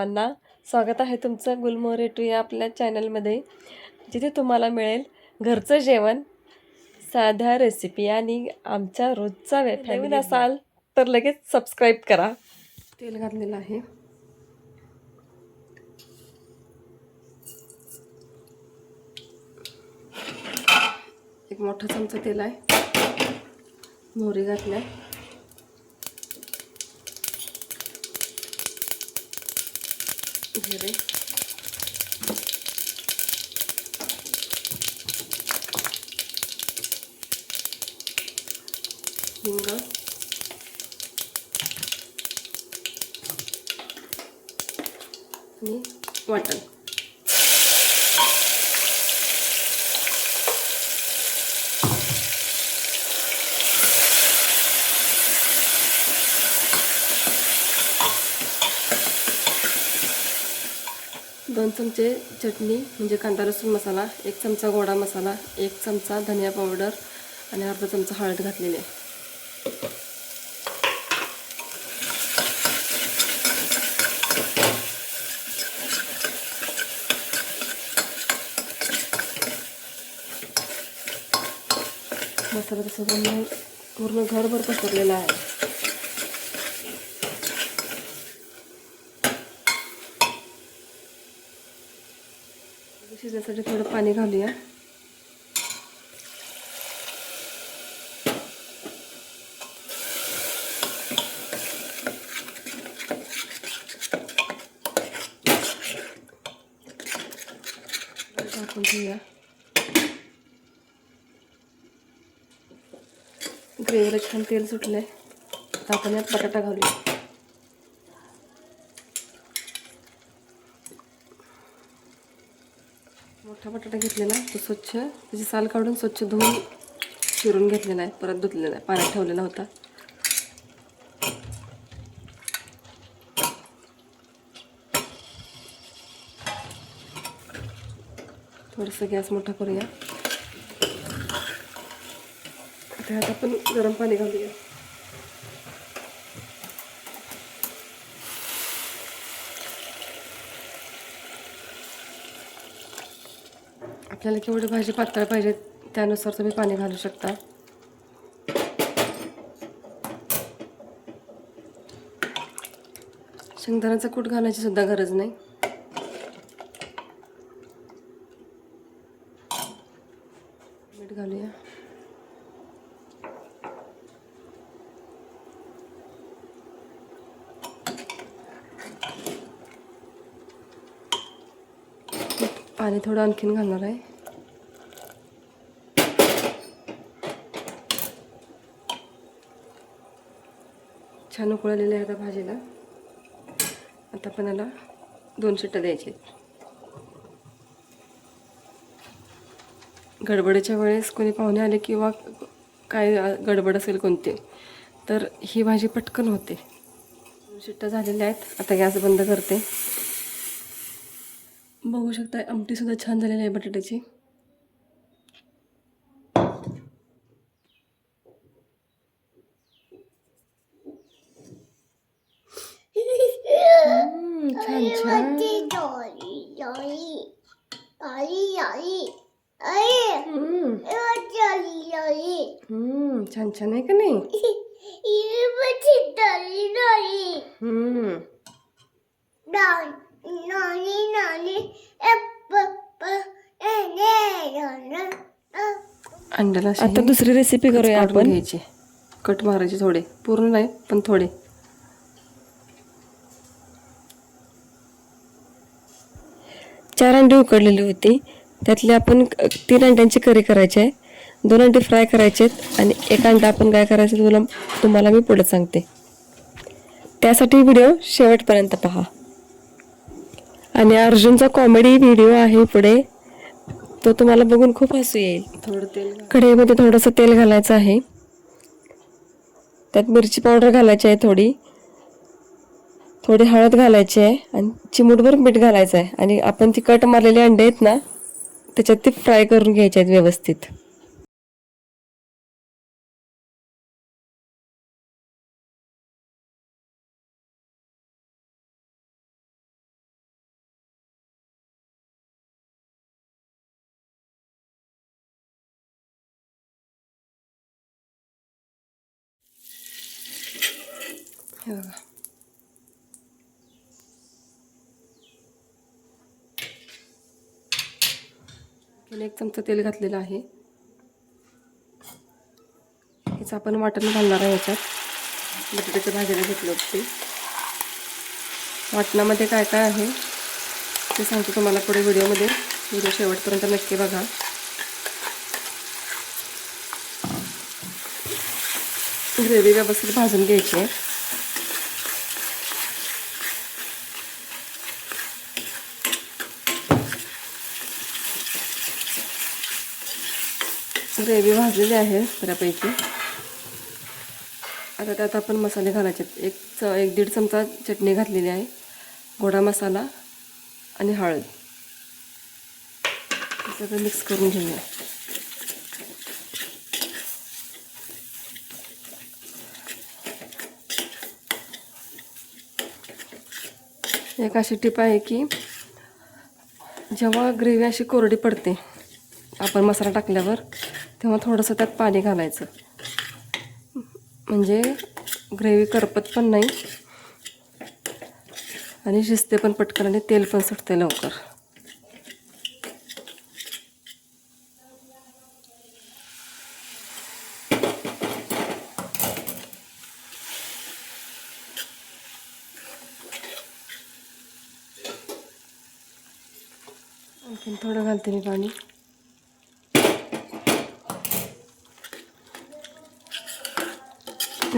सर्वांना. स्वागत आहे तुमचं गुलमोहर टू या आपल्या चॅनलमध्ये, जिथे तुम्हाला मिळेल घरचं जेवण, साध्या रेसिपी आणि आमच्या रोजचा नवीन असाल तर लगेच सबस्क्राईब करा. तेल घातलेलं आहे. एक मोठा चमचा तेल आहे. मोहरी घातल्या. जिरे, हिंग, आणि वाटण. दोन चमचे चटणी म्हणजे कांदा लसूण मसाला, एक चमचा गोडा मसाला, एक चमचा धनिया पावडर आणि अर्धा चमचा हळद घातलेली आहे. मसाला तसं पूर्ण घरभर पसरलेला आहे. शिजण्यासाठी थोडं पाणी घालूया. टाकून घेऊया. ग्रेव्हीला छान तेल सुटलंय. आता आपण यात बटाटा घालूया. मोठा बटाटा घेतलेला तो स्वच्छ त्याची साल काढून स्वच्छ धुवून चिरून घेतलेला आहे. परत धुतलेला आहे, पाण्यात ठेवलेला होता. थोडंसं गॅस मोठा करूया. त्यात आपण गरम पाणी घालूया. आपल्याला केवढी भाजी पातळ पाहिजे त्यानुसार तुम्ही पाणी घालू शकता. शेंगदाण्याचा कूट घालायची सुद्धा गरज नाही. मीठ घालूया. पाणी थोडं आणखीन घालणार आहे. छान उकळलेलं आहे आता भाजीला. आता आपण याला 2 शिट्ट्या द्यायची. गडबडीच्या वेळेस कोणी पाहुणे आले किंवा काय गडबड असेल कोणती तर ही भाजी पटकन होते. 2 शिट्ट्या झालेल्या आहेत. आता गॅस बंद करते. बघू शकता आमटी सुद्धा छान झालेली आहे बटाट्याची. छान छान. छान छान आहे का नाही. अंड्याला आता दुसरी रेसिपी करूया आपण. घ्यायची, कट मारायचे थोडे, पूर्ण नाही पण थोडे. चार अंडी उकडलेली होती. त्यातले आपण 3 अंड्यांची करी करायची आहे. 2 अंडी फ्राय करायचे आहेत आणि 1 अंडा आपण काय करायचं तुम्हाला मी पुढे सांगते. त्यासाठी व्हिडिओ शेवटपर्यंत पहा. आणि अर्जुनचा कॉमेडी व्हिडिओ आहे पुढे, तो तुम्हाला बघून खूप हसू येईल. थोडं तेल कढईमध्ये थोडंसं तेल घालायचं आहे. त्यात मिरची पावडर घालायची आहे, थोडी हळद घालायची आहे आणि चिमूटभर मीठ घालायचं आहे. आणि आपण ती कट मारलेले अंडे आहेत ना त्याच्यात ते फ्राय करून घ्यायचे आहेत व्यवस्थित. हे बघा, एक चमचा तेल घातलेलं आहे. हेच आपण वाटण घालणार आहे. याच्यात बटाट्याच्या भाजीला घेतलं होतं ते. वाटणामध्ये काय काय आहे ते सांगतो तुम्हाला पुढे व्हिडिओमध्ये. व्हिडिओ शेवटपर्यंत नक्की बघा. ग्रेव्ही व्यवस्थित भाजून घ्यायची आहे. ग्रेव्ही भाजलेली आहे बऱ्यापैकी. आता त्यात आपण मसाले घालायचे. एक दीड चमचा चटणी घातलेली आहे, गोडा मसाला आणि हळद. सगळं मिक्स करून घेऊया. एक अशी टिप आहे की जेव्हा ग्रेव्ही अशी कोरडी पडते आपण मसाला टाकल्यावर, तेव्हा थोडंसं त्यात पाणी घालायचं. म्हणजे ग्रेव्ही करपत पण नाही आणि शिजते पण पटकन आणि तेल पण सुटते लवकर. आणखीन थोडं घालते मी पाणी.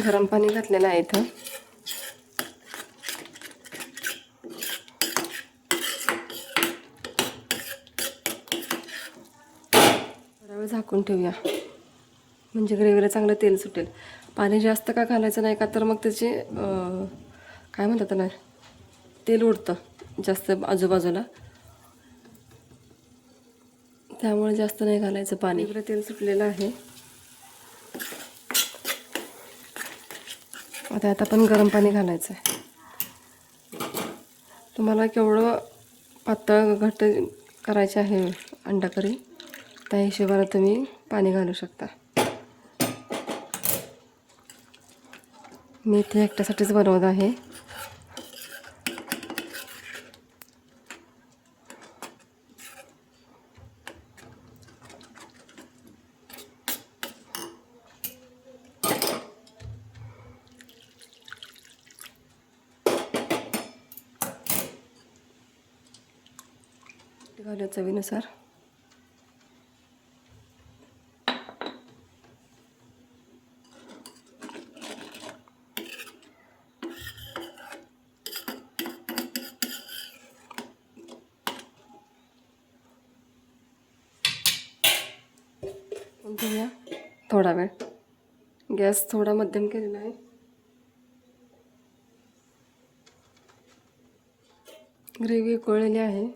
गरम पाणी घातलेलं आहे इथं. थोडा वेळ झाकून ठेवूया, म्हणजे ग्रेव्हीला चांगलं तेल सुटेल. पाणी जास्त का घालायचं नाही का, तर मग त्याचे काय म्हणतात त्याला, तेल उडतं जास्त आजूबाजूला. त्यामुळे जास्त नाही घालायचं पाणी. इकडे तेल सुटलेलं आहे. आता यात आपण गरम पाणी घालायचं आहे. तुम्हाला केवढं पातळ घट्ट करायचे आहे अंडा करी, त्या हिशोबाने तुम्ही पाणी घालू शकता. मी इथे एकट्यासाठीच बनवत आहे. घालूया चवीनुसार. घेऊया थोडा वेळ. गॅस थोडा मध्यम केलेला आहे. ग्रेव्ही उकळलेली आहे.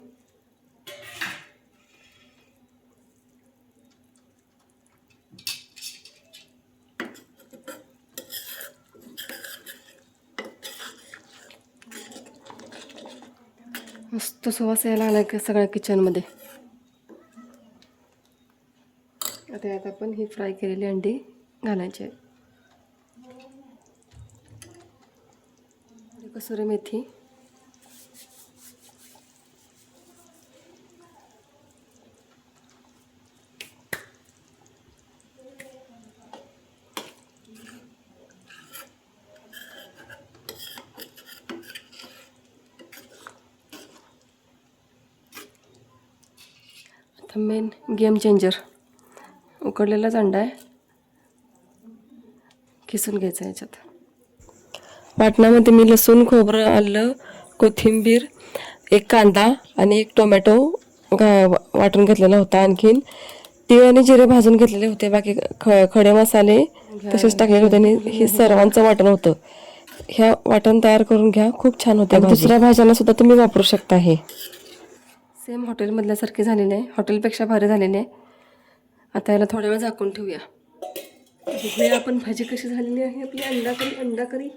मस्त सुवास यायला लागला की सगळ्या किचनमध्ये. आता यात आपण ही फ्राय केलेली अंडी घालायची आहेत. कसुरी मेथी, आता मेन गेम चेंजर, उकडलेलाच अंडा आहे, किसून घ्यायचा याच्यात. वाटणामध्ये मी लसूण, खोबरं, आलं, कोथिंबीर, एक कांदा आणि एक टोमॅटो वाटून घेतलेला होता. आणखीन तीळ आणि जिरे भाजून घेतलेले होते. बाकी खडे मसाले तसेच टाकलेले होते आणि हे सर्वांचं वाटण होतं. ह्या वाटण तयार करून घ्या, खूप छान होते. दुसऱ्या भाज्यांना सुद्धा तुम्ही वापरू शकता. हे सेम हॉटेलमधल्यासारखे झालेले आहे, हॉटेलपेक्षा भारी झालेले आहे. आता याला थोड्या वेळ झाकून ठेवूया. बघूया आपण भाजी कशी झालेली आहे आपली अंडा करी.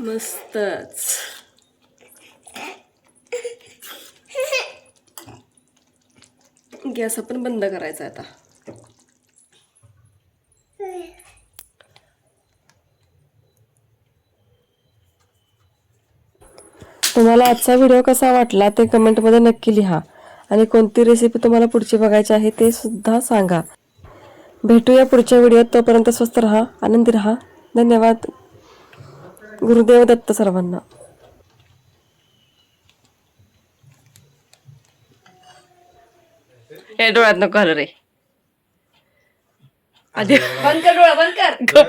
मस्तच. गॅस आपण बंद करायचा आता. तुम्हाला आजचा व्हिडिओ कसा वाटला ते कमेंटमध्ये नक्की लिहा आणि कोणती रेसिपी तुम्हाला पुढची बघायची आहे ते सुद्धा सांगा. भेटूया पुढच्या व्हिडिओत. तोपर्यंत स्वस्त राहा, आनंदी राहा. धन्यवाद. गुरुदेव दत्त सर्वांना. हे डोळ्यात नको घालू रे. आधी बंद कर डोळा, बंद कर. गप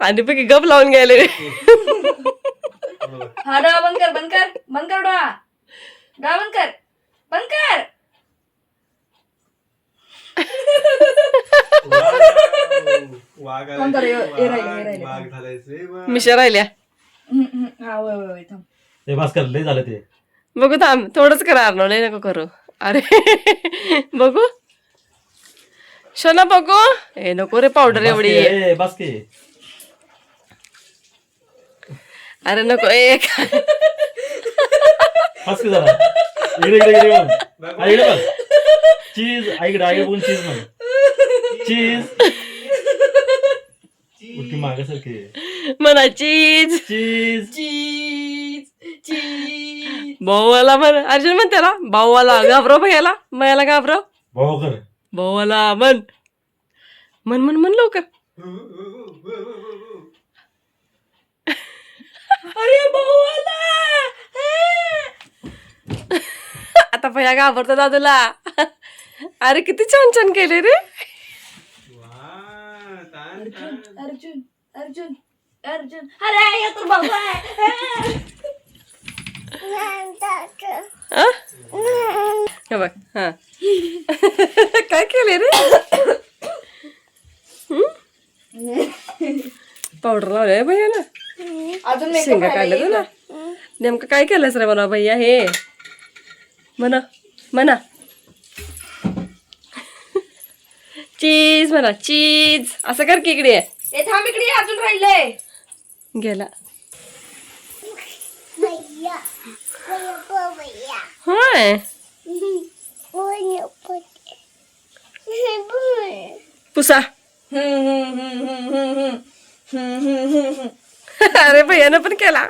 आधी पैकी गप लावून गेले रे. हा डोळा बंद कर, बंद कर, बंद कर डोळा. डोळा बंद कर, बंद कर. थांब जरा, हे राहिलं. मिशा राहिल्या. हा वय वय वय थांब. ते भास्कर लय झालं ते. बघू थांब, थोडंच करा अर्णव, लय नको करू. अरे बघू शना, बघू. ए नको रे पावडर एवढी. ए, बास्के. अरे नको. एक बास्के झाला. इकडे इकडे इकडे बघ. हा, इकडे बघ. चीज आईकडे आईकडे बघून चीज म्हण. चीज उलटी मागासारखी म्हणा चीज चीज. चीज चीज. भाऊवाला म्हण. अर्जुन म्हण त्याला भाऊवाला. घाबरव भैयाला, भैयाला घाबरव. भाऊ कर. भाऊवाला म्हण म्हण म्हण म्हण लवकर. अरे भाऊवाला. आता भैया घाबरतो दादूला. अरे किती छान छान केले रे. अर्जुन अर्जुन अर्जुन. अरे या तर भाऊ आहे. हा? हे बघ. हा काय केले रे. पावडर लावलंय भैया ना. अजून शेंगा काढल्या तुला. नेमकं काय केलंस रे मला भैया हे. म्हणा म्हणा चीज म्हणा चीज. असं कर की इकडे. हे थांब इकडे, अजून राहिलंय. गेला. होय पुसा. अरे भैयानं पण केला.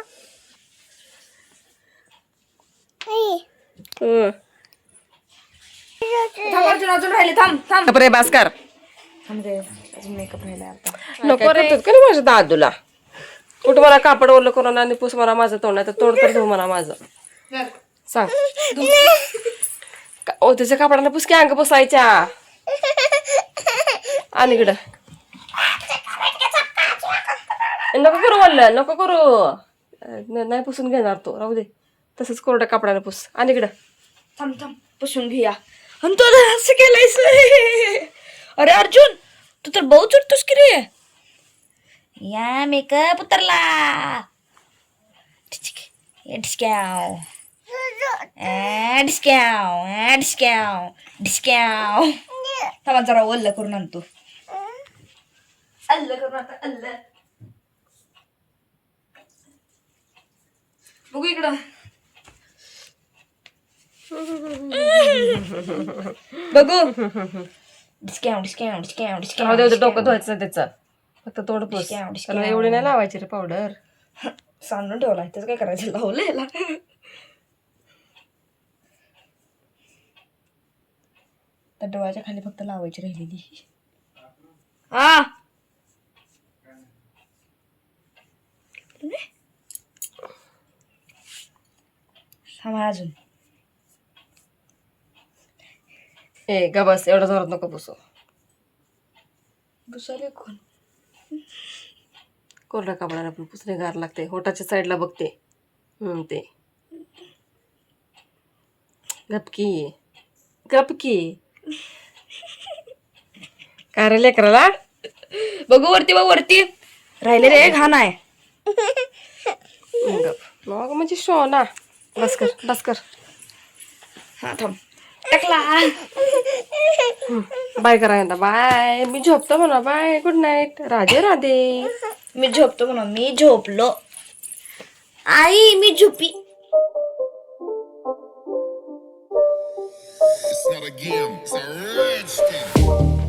थांब अर्जुन, अजून राहिले. थांब थांब रे भास्कर. थांब रे, अजून मेकअप राहिलाय आता. नको रे का नाही माझ्या दादूला. कुठं मला कापड ओलं करून आणि पुस मला माझं तोंड. तर तोंड तर धुव मला माझं. सांग. ओ त्याच्या कापडाने पुसकी अंग पुसायच्या. आणि इकडं नको करू म्हणलं, नको करू. नाही पुसून घेणार तो, राहू दे तसंच कोरड्या कापडाने पुस. आणि इकडं थांब थांब पुसून घेऊया. आणि तो असं केलंयस. अरे अर्जुन, तू तर बहुत चुटतोस की रे. या मेकअप उतरला. डिस्काव डिस्काव डिस्काव डिस्काव. थांबा जरा अल्ल करून आणतो. अल्ल करून आता अल्ल. बघू इकडं. बघू. Discount discount discount discount. डोकं धुवायचं त्याचं, फक्त तोंड पुस. त्याला एवढी नाही लावायची रे पावडर. सांडून ठेवला. त्याचं काय करायचं, लावलं याला. तर डोळ्याच्या खाली फक्त लावायची राहिलेली. हा थांबा अजून. ए गा बस, एवढा जोरात नको पुसू. दुसरे कोण. कोरड्या कापडाने पण पुसणे गार लागते. होटाच्या साईडला बघते. ते गपकी गपकी. काय रे लेकराला. बघू वरती, बघ वरती राहिले रे. घाण आहे. गप मग म्हणजे शो ना. बस कर बस कर. हा थांब. टाकला. बाय करा यंदा. बाय. मी झोपतो म्हणा. Bye, good night. Radhe Radhe. मी झोपतो म्हणून मी झोपलो. आई मी झोपी. It's not a game, it's a rich thing.